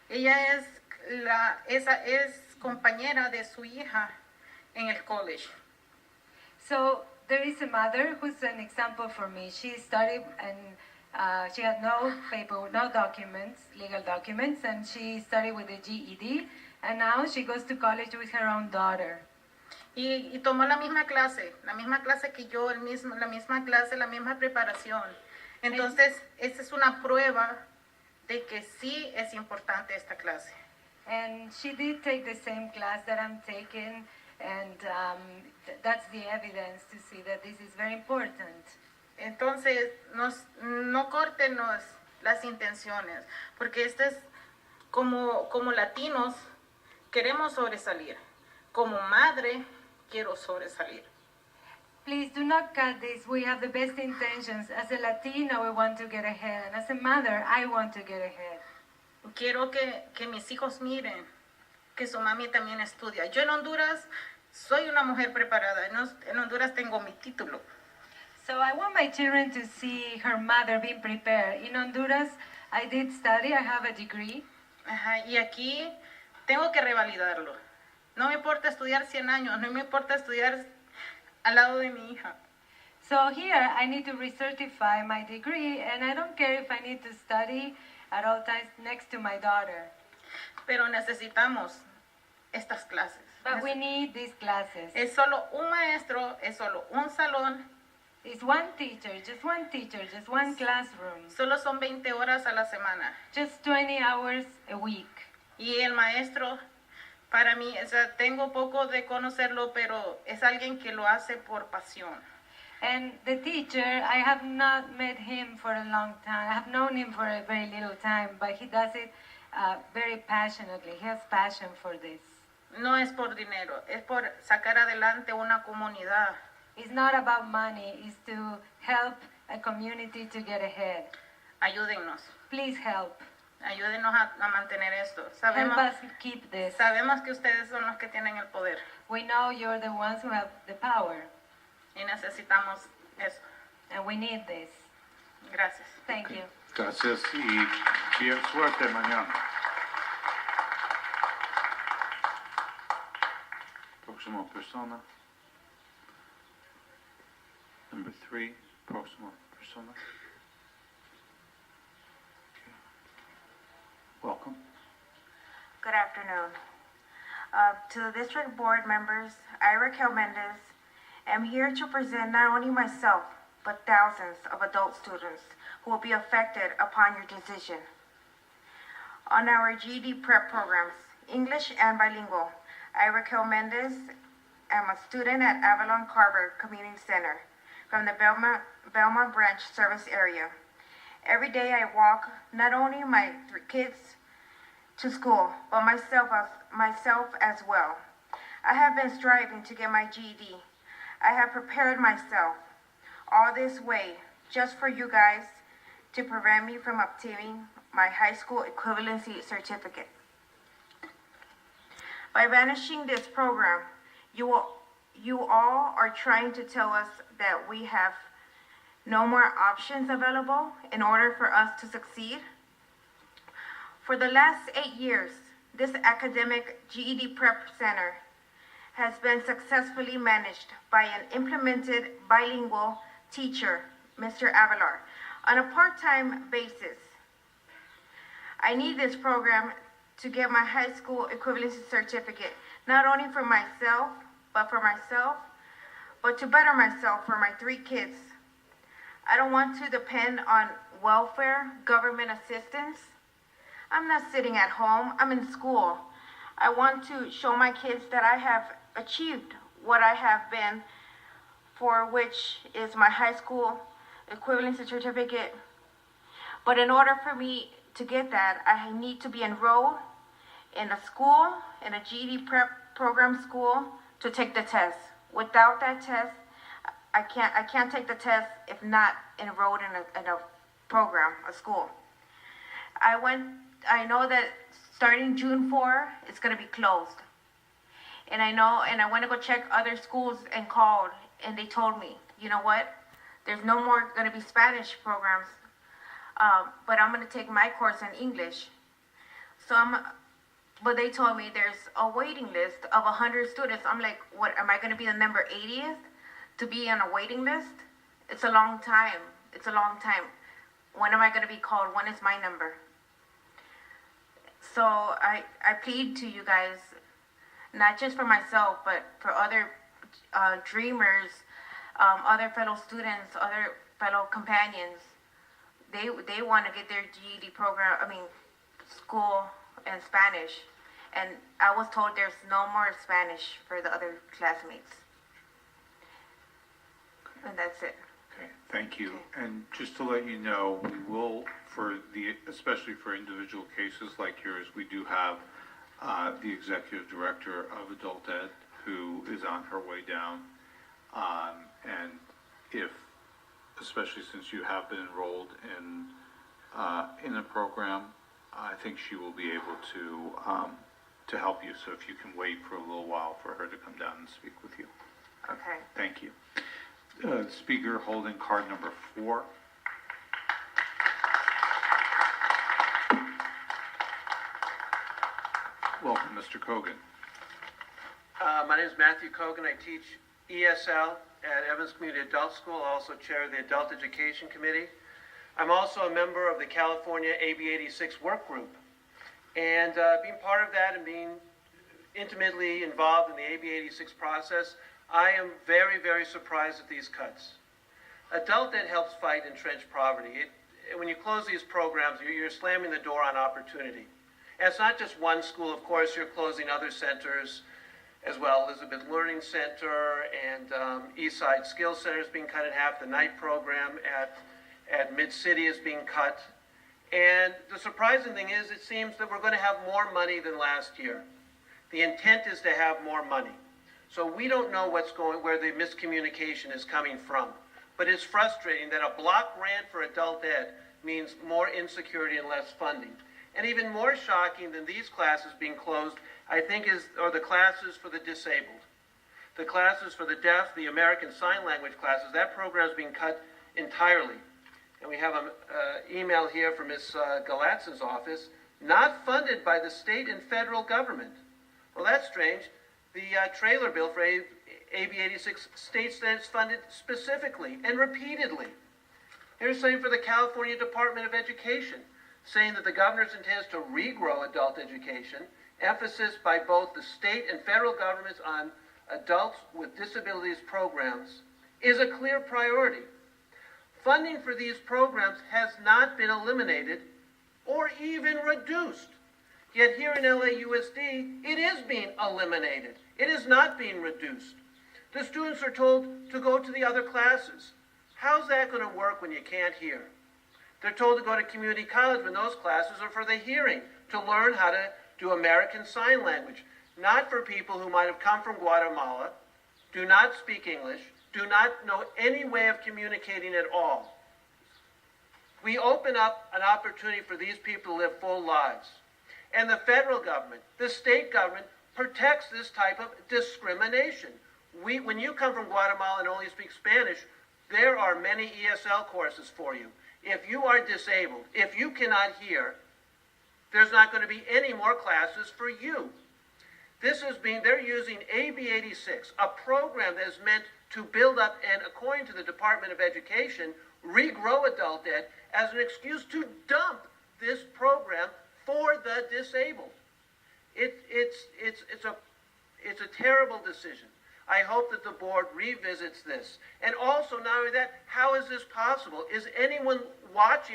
Ella es compañera de su hija en el college. So there is a mother who's an example for me. She studied and she had no paper, no documents, legal documents, and she studied with a GED, and now she goes to college with her own daughter. Y tomó la misma clase que yo, la misma clase, la misma preparación. Entonces, esta es una prueba de que sí es importante esta clase. And she did take the same class that I'm taking, and that's the evidence to see that this is very important. Entonces, no córtenos las intenciones, porque como latinos queremos sobresalir. Como madre, quiero sobresalir. Please do not cut this. We have the best intentions. As a Latina, we want to get ahead. And as a mother, I want to get ahead. Quiero que mis hijos miren que su mami también estudia. Yo en Honduras soy una mujer preparada. En Honduras tengo mi título. So I want my children to see her mother being prepared. In Honduras, I did study. I have a degree. Ajá, y aquí tengo que revalidarlo. No me importa estudiar 100 años, no me importa estudiar al lado de mi hija. So here I need to recertify my degree, and I don't care if I need to study at all times next to my daughter. Pero necesitamos estas clases. But we need these classes. Es solo un maestro, es solo un salón. It's one teacher, just one classroom. Solo son 20 horas a la semana. Just 20 hours a week. Y el maestro, para mí, tengo poco de conocerlo, pero es alguien que lo hace por pasión. And the teacher, I have not met him for a long time. I have known him for a very little time, but he does it very passionately. He has passion for this. No es por dinero, es por sacar adelante una comunidad. It's not about money, it's to help a community to get ahead. Ayúdennos. Please help. Ayúdenos a mantener esto. Help us keep this. Sabemos que ustedes son los que tienen el poder. We know you're the ones who have the power. Y necesitamos eso. And we need this. Gracias. Thank you. Gracias y bien suerte mañana. Próxima persona. Number 3, próxima persona. Okay. Welcome. Good afternoon. To the district board members, I, Raquel Mendez, am here to present not only myself, but thousands of adult students who will be affected upon your decision. On our GED prep programs, English and bilingual, I, Raquel Mendez, am a student at Avalon Carver Community Center from the Belmont Branch service area. Every day I walk not only my 3 kids to school, but myself as well. I have been striving to get my GED. I have prepared myself all this way just for you guys to prevent me from obtaining my high school equivalency certificate. By banishing this program, you all are trying to tell us that we have no more options available in order for us to succeed. For the last 8 years, this academic GED Prep Center has been successfully managed by an implemented bilingual teacher, Mr. Avalar, on a part-time basis. I need this program to get my high school equivalency certificate, not only for myself, but to better myself for my 3 kids. I don't want to depend on welfare, government assistance. I'm not sitting at home, I'm in school. I want to show my kids that I have achieved what I have been, for which is my high school equivalency certificate. But in order for me to get that, I need to be enrolled in a school, in a GED prep program school, to take the test. Without that test, I can't take the test if not enrolled in a program, a school. I know that starting June 4, it's going to be closed. And I went to go check other schools and called, and they told me, you know what? There's no more going to be Spanish programs, but I'm going to take my course in English. But they told me there's a waiting list of 100 students. I'm like, what, am I gonna be the number 80th to be on a waiting list? It's a long time. It's a long time. When am I gonna be called? When is my number? So I plead to you guys, not just for myself, but for other dreamers, other fellow students, other fellow companions. They want to get their GED program, school in Spanish. And I was told there's no more Spanish for the other classmates. And that's it. Okay, thank you. And just to let you know, we will, especially for individual cases like yours, we do have the executive director of adult ed who is on her way down. And especially since you have been enrolled in a program, I think she will be able to help you. So if you can wait for a little while for her to come down and speak with you. Okay. Thank you. Speaker holding card number 4. Welcome, Mr. Kogan. My name is Matthew Kogan. I teach ESL at Evans Community Adult School. I also chair the Adult Education Committee. I'm also a member of the California AB 86 work group. And being part of that and being intimately involved in the AB 86 process, I am very, very surprised at these cuts. Adult Ed helps fight entrenched poverty. When you close these programs, you're slamming the door on opportunity. And it's not just one school, of course, you're closing other centers as well. Elizabeth Learning Center and Eastside Skills Center is being cut in half. The night program at Mid-City is being cut. And the surprising thing is, it seems that we're going to have more money than last year. The intent is to have more money. So we don't know where the miscommunication is coming from. But it's frustrating that a block grant for adult ed means more insecurity and less funding. And even more shocking than these classes being closed, I think, are the classes for the disabled. The classes for the deaf, the American Sign Language classes, that program is being cut entirely. And we have an email here from Ms. Galatzin's office, not funded by the state and federal government. Well, that's strange. The trailer bill for AB 86 states that it's funded specifically and repeatedly. Here's something for the California Department of Education, saying that the governor's intends to regrow adult education, emphasis by both the state and federal governments on adults with disabilities programs is a clear priority. Funding for these programs has not been eliminated or even reduced. Yet here in LAUSD, it is being eliminated. It is not being reduced. The students are told to go to the other classes. How's that going to work when you can't hear? They're told to go to community college when those classes are for the hearing, to learn how to do American Sign Language, not for people who might have come from Guatemala, do not speak English, do not know any way of communicating at all. We open up an opportunity for these people to live full lives. And the federal government, the state government, protects this type of discrimination. When you come from Guatemala and only speak Spanish, there are many ESL courses for you. If you are disabled, if you cannot hear, there's not going to be any more classes for you. They're using AB 86, a program that is meant to build up and, according to the Department of Education, regrow adult ed as an excuse to dump this program for the disabled. It's a terrible decision. I hope that the board revisits this. And also, not only that, how is this possible? Is anyone watching